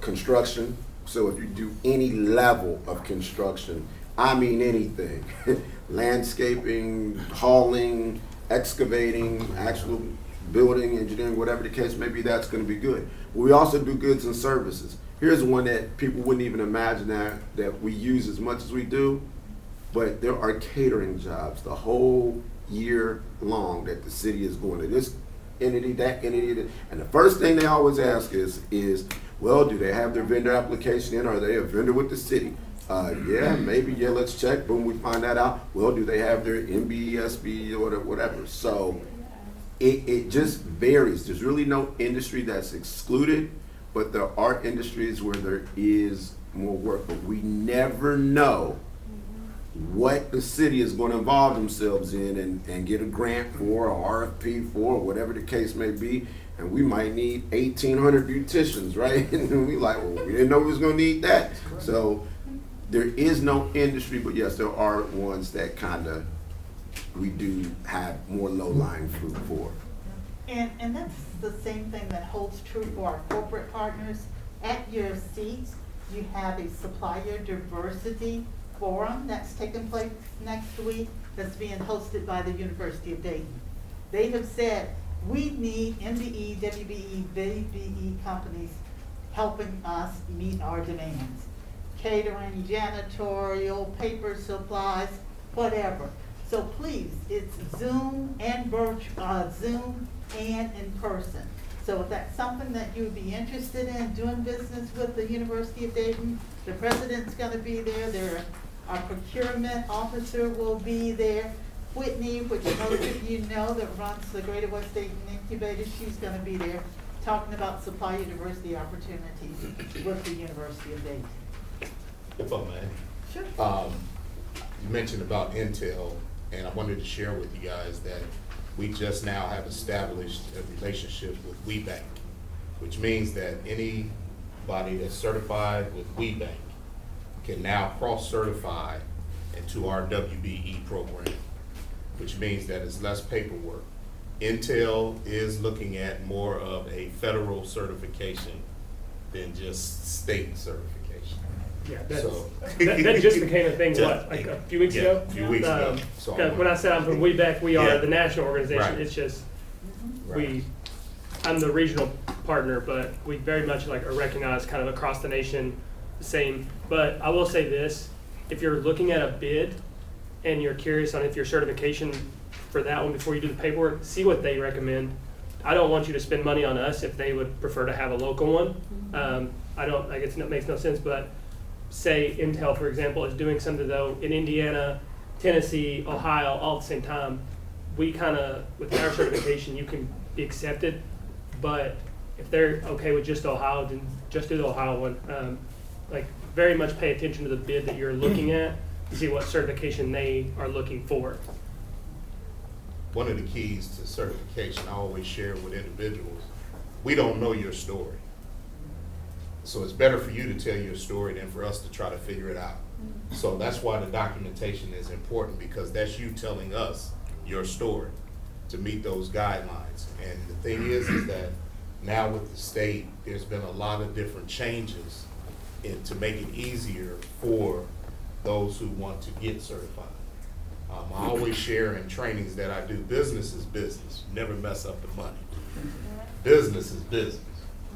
construction. So if you do any level of construction, I mean anything, landscaping, hauling, excavating, actual building, engineering, whatever the case may be, that's going to be good. We also do goods and services. Here's one that people wouldn't even imagine that we use as much as we do, but there are catering jobs the whole year long that the city is going to this entity, that entity, and the first thing they always ask is, well, do they have their vendor application in? Are they a vendor with the city? Yeah, maybe, yeah, let's check. Boom, we find that out. Well, do they have their MBESB or whatever? So it just varies. There's really no industry that's excluded, but there are industries where there is more work. But we never know what the city is going to involve themselves in and get a grant for, or RFP for, or whatever the case may be. And we might need 1,800 beauticians, right? And we like, well, we didn't know we was going to need that. So there is no industry, but yes, there are ones that kind of we do have more low-lying fruit for. And that's the same thing that holds true for our corporate partners. At your seats, you have a supplier diversity forum that's taking place next week that's being hosted by the University of Dayton. They have said, we need MBE, WBE, VBE companies helping us meet our demands. Catering, janitorial, paper supplies, whatever. So please, it's Zoom and Zoom and in person. So if that's something that you would be interested in, doing business with the University of Dayton, the president's gonna be there, our procurement officer will be there. Whitney, which most of you know, that runs the Greater West Dayton Incubator, she's gonna be there talking about supplier diversity opportunities with the University of Dayton. If I may. Sure. You mentioned about Intel, and I wanted to share with you guys that we just now have established a relationship with WeBank, which means that anybody that's certified with WeBank can now cross-certify into our WBE program, which means that it's less paperwork. Intel is looking at more of a federal certification than just state certification. Yeah, So that just became a thing, Just- like a few weeks yeah, ago? a few weeks ago. So 'Cause when I said I'm from WeBank, we Yeah. are the national organization. Right. It's just, Right. I'm the regional partner, but we very much like are recognized kind of across the nation, the same. But I will say this, if you're looking at a bid and you're curious on if your certification for that one before you do the paperwork, see what they recommend. I don't want you to spend money on us if they would prefer to have a local one. I guess it makes no sense, but say Intel, for example, is doing something though in Indiana, Tennessee, Ohio, all at the same time. We kind of, with our certification, you can be accepted, but if they're okay with just Ohio, then just do the Ohio one. Like, very much pay attention to the bid that you're looking at to see what certification they are looking for. One of the keys to certification I always share with individuals, we don't know your story. So it's better for you to tell your story than for us to try to figure it out. So that's why the documentation is important, because that's you telling us your story to meet those guidelines. And the thing is that now with the state, there's been a lot of different changes to make it easier for those who want to get certified. I always share in trainings that I do, business is business. Never mess up the money. Business is business.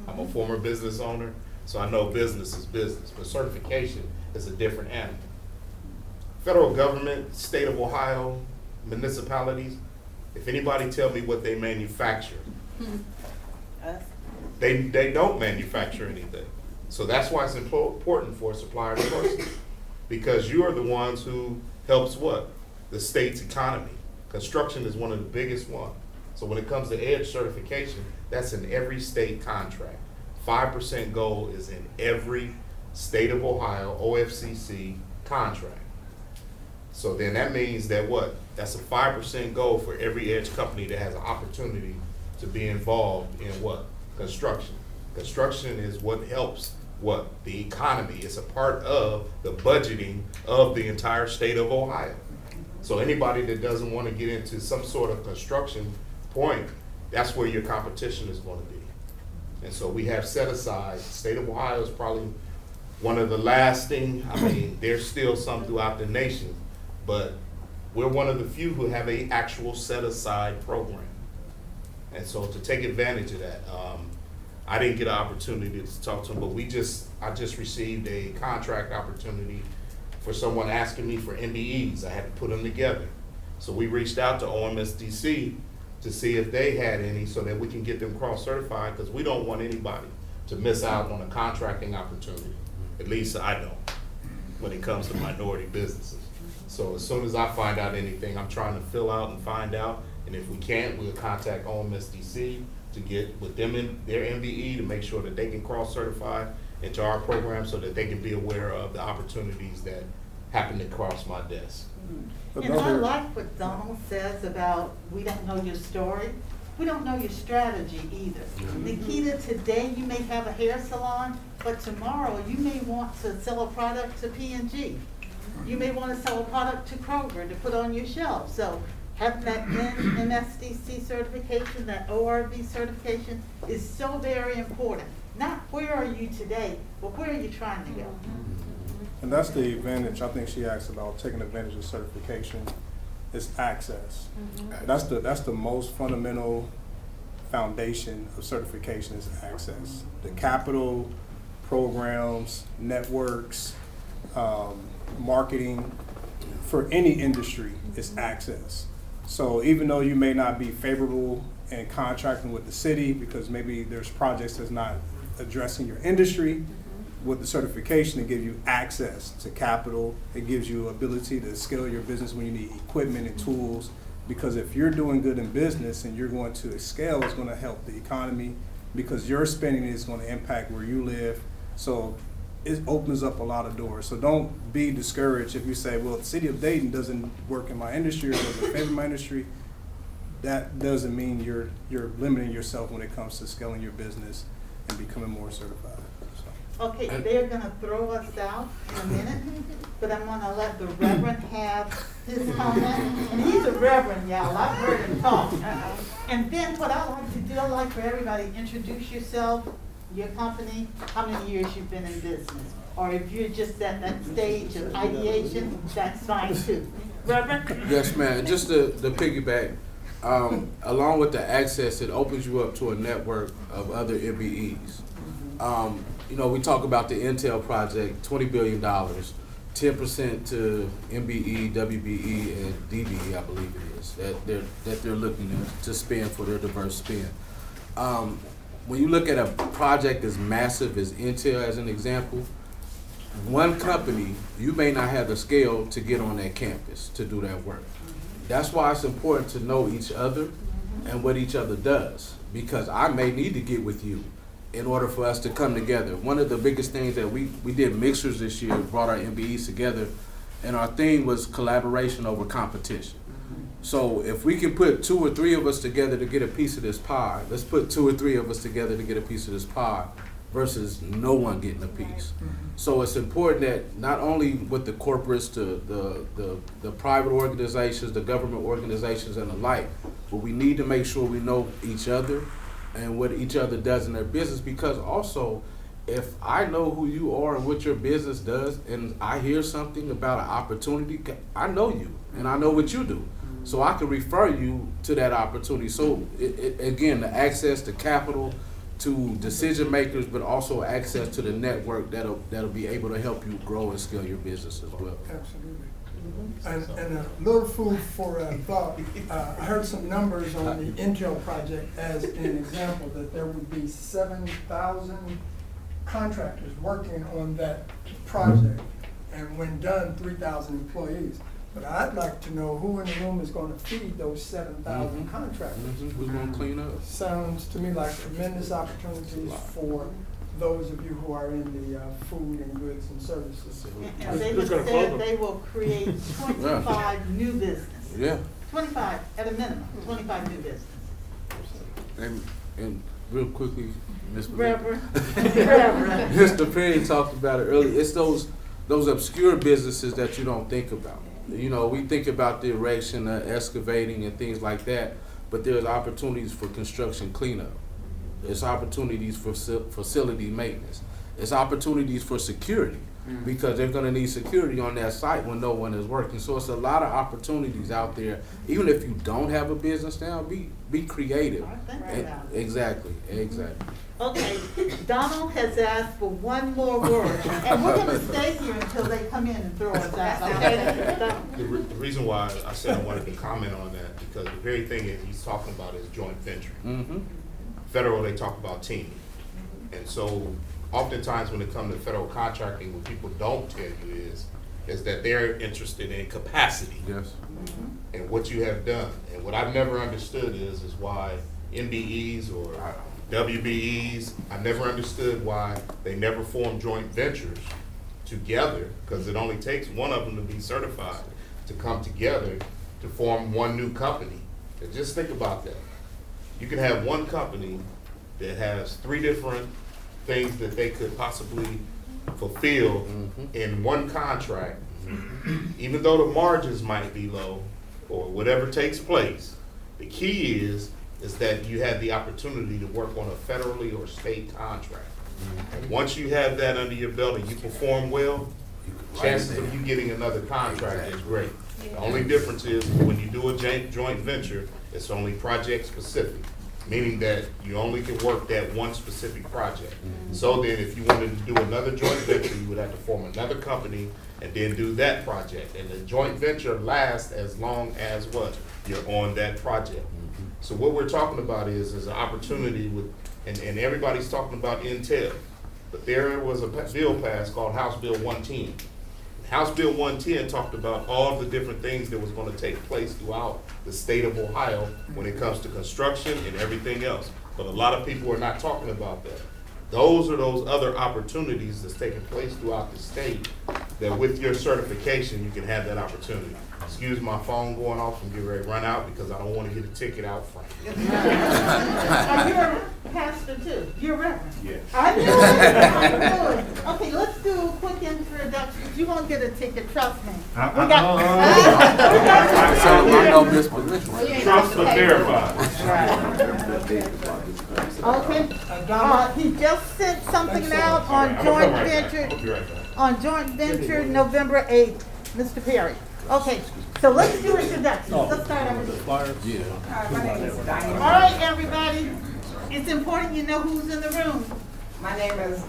I'm a former business owner, so I know business is business, but certification is a different animal. Federal government, state of Ohio, municipalities, if anybody tell me what they manufacture, they don't manufacture anything. So that's why it's important for supplier diversity, because you are the ones who helps what? The state's economy. Construction is one of the biggest ones. So when it comes to EDGE certification, that's in every state contract. 5% goal is in every state of Ohio OFCC contract. So then that means that what? That's a 5% goal for every EDGE company that has an opportunity to be involved in what? Construction. Construction is what helps what? The economy. It's a part of the budgeting of the entire state of Ohio. So anybody that doesn't want to get into some sort of construction point, that's where your competition is going to be. And so we have set aside, the state of Ohio is probably one of the lasting, I mean, there's still some throughout the nation, but we're one of the few who have a actual set aside program. And so to take advantage of that, I didn't get an opportunity to talk to them, but I just received a contract opportunity for someone asking me for MBEs. I had to put them together. So we reached out to OMSDC to see if they had any so that we can get them cross-certified, because we don't want anybody to miss out on a contracting opportunity. At least I don't. when it comes to minority businesses. So as soon as I find out anything, I'm trying to fill out and find out, and if we can't, we'll contact OMSDC to get with them in their MBE to make sure that they can cross-certify into our program so that they can be aware of the opportunities that happen to cross my desk. And I like what Donald says about we don't know your story. We don't know your strategy either. Nikita, today you may have a hair salon, but tomorrow you may want to sell a product to P&G. You may want to sell a product to Kroger to put on your shelf. So having that MSDC certification, that ORV certification is so very important. Not where are you today, but where are you trying to go? And that's the advantage, I think she asked about taking advantage of certification, is access. That's the most fundamental foundation of certification is access. The capital, programs, networks, marketing, for any industry is access. So even though you may not be favorable in contracting with the city because maybe there's projects that's not addressing your industry, with the certification, it gives you access to capital. It gives you ability to scale your business when you need equipment and tools. Because if you're doing good in business and you're going to scale, it's going to help the economy because your spending is going to impact where you live. So it opens up a lot of doors. So don't be discouraged if you say, well, the city of Dayton doesn't work in my industry or doesn't favor my industry. That doesn't mean you're limiting yourself when it comes to scaling your business and becoming more certified. Okay, they're gonna throw us out in a minute, but I'm gonna let the Reverend have his comment. And he's a Reverend, y'all, I've heard him talk. And then what I like to do, I like for everybody, introduce yourself, your company, how many years you've been in business. Or if you're just at that stage of ideation, that's fine too. Reverend? Yes, ma'am. Just to piggyback, along with the access, it opens you up to a network of other MBEs. You know, we talk about the Intel project, $20 billion, 10% to MBE, WBE, and DBE, I believe it is, that they're looking to spend for their diverse spend. When you look at a project as massive as Intel, as an example, one company, you may not have the scale to get on that campus to do that work. That's why it's important to know each other and what each other does, because I may need to get with you in order for us to come together. One of the biggest things that we did mixers this year, brought our MBEs together, and our theme was collaboration over competition. So if we can put 2 or 3 of us together to get a piece of this pie, let's put 2 or 3 of us together to get a piece of this pie versus no one getting a piece. So it's important that not only with the corporates, the private organizations, the government organizations and the like, but we need to make sure we know each other and what each other does in their business, because also if I know who you are and what your business does and I hear something about an opportunity, I know you and I know what you do. So I can refer you to that opportunity. So again, the access to capital, to decision makers, but also access to the network that'll be able to help you grow and scale your business as well. Absolutely. And a little food for thought. I heard some numbers on the Intel project as an example that there would be 7,000 contractors working on that project, and when done, 3,000 employees. But I'd like to know who in the room is going to feed those 7,000 contractors. Who's going to clean up? Sounds to me like tremendous opportunities for those of you who are in the food and goods and services. And they just said they will create 25 new businesses. Yeah. 25 at a minimum, 25 new businesses. And real quickly, Ms. Reverend. Mr. Perry talked about it earlier. It's those obscure businesses that you don't think about. You know, we think about the erection, excavating, and things like that, but there's opportunities for construction cleanup. There's opportunities for facility maintenance. There's opportunities for security, because they're going to need security on that site when no one is working. So it's a lot of opportunities out there. Even if you don't have a business now, be creative. Exactly. Okay, Donald has asked for one more word, and we're going to stay here until they come in and throw us out. Okay? The reason why I said I wanted to comment on that, because the very thing that he's talking about is joint venture. Federal, they talk about teaming. And so oftentimes when it comes to federal contracting, what people don't tell you is that they're interested in capacity. Yes. And what you have done. And what I've never understood is why MBEs or WBEs, I never understood why they never form joint ventures together, because it only takes one of them to be certified to come together to form one new company. And just think about that. You can have one company that has 3 different things that they could possibly fulfill in one contract, even though the margins might be low or whatever takes place. The key is that you have the opportunity to work on a federally or state contract. And once you have that under your belt and you perform well, chances of you getting another contract is great. The only difference is when you do a joint venture, it's only project specific, meaning that you only can work that one specific project. So then if you wanted to do another joint venture, you would have to form another company and then do that project. And the joint venture lasts as long as what? You're on that project. So what we're talking about is an opportunity with, and everybody's talking about Intel, but there was a bill passed called House Bill 110. House Bill 110 talked about all the different things that was going to take place throughout the state of Ohio when it comes to construction and everything else. But a lot of people are not talking about that. Those are those other opportunities that's taking place throughout the state that with your certification, you can have that opportunity. Excuse my phone going off and get ready to run out because I don't want to get a ticket out front. You're a pastor too. You're a reverend. Yes. I knew it. I knew it. Okay, let's do a quick introduction. You won't get a ticket, trust me. We got. So I know this position. Trust but verify. Okay. He just sent something out on joint venture. On joint venture, November 8th. Mr. Perry. Okay, so let's do introductions. Let's start over here. Hi, my name is Diane. All right, everybody. It's important you know who's in the room. My name is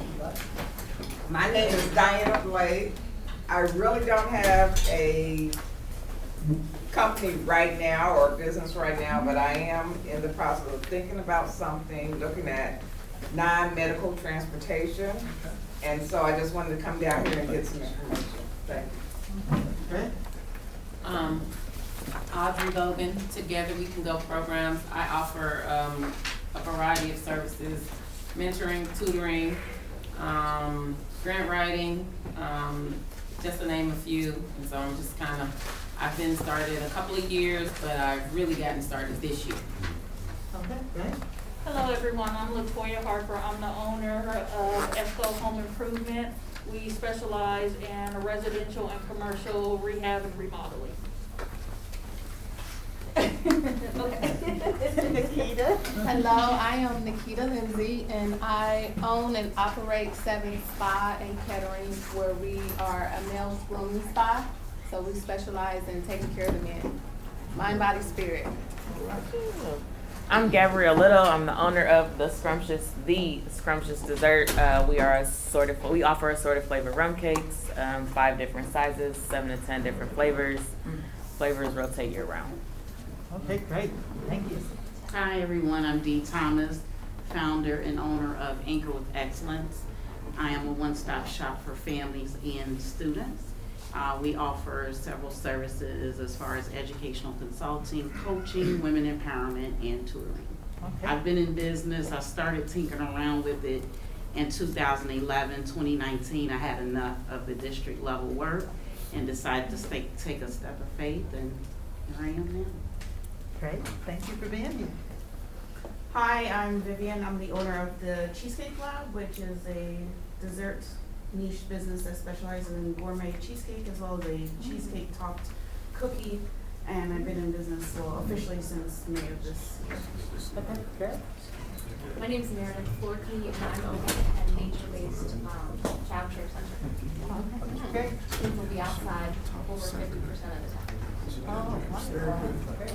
Diana Blake. I really don't have a company right now or business right now, but I am in the process of thinking about something, looking at non-medical transportation. And so I just wanted to come down here and get some information. Thank you. Right. Audrey Logan, Together We Can Go programs. I offer a variety of services, mentoring, tutoring, grant writing, just to name a few. And so I'm just I've been started a couple of years, but I've really gotten started this year. Okay, great. Hello everyone, I'm Latoya Harper. I'm the owner of ESCO Home Improvement. We specialize in residential and commercial rehab and remodeling. Nikita. Hello, I am Nikita Lindsay, and I own and operate 7 Spa and Catering, where we are a male grooming spa. So we specialize in taking care of the men, mind, body, spirit. I'm Gabrielle Little. I'm the owner of the Scrumptious Dessert. We offer assorted flavored rum cakes, 5 different sizes, 7 to 10 different flavors. Flavors rotate year round. Okay, great. Thank you. Hi everyone, I'm Dee Thomas, founder and owner of Anchor with Excellence. I am a one-stop shop for families and students. We offer several services as far as educational consulting, coaching, women empowerment, and tutoring. Okay. I've been in business. I started tinkering around with it in 2011, 2019. I had enough of the district level work and decided to take a step of faith, and here I am now. Great. Thank you for being here. Hi, I'm Vivian. I'm the owner of the Cheesecake Lab, which is a dessert niche business that specializes in gourmet cheesecake as well as a cheesecake topped cookie. And I've been in business officially since May of this year. Okay, great. My name is Meredith Florkey, and I'm open at a nature-based child care center. Okay. Kids will be outside over 50% of the time. Oh, wonderful. Great.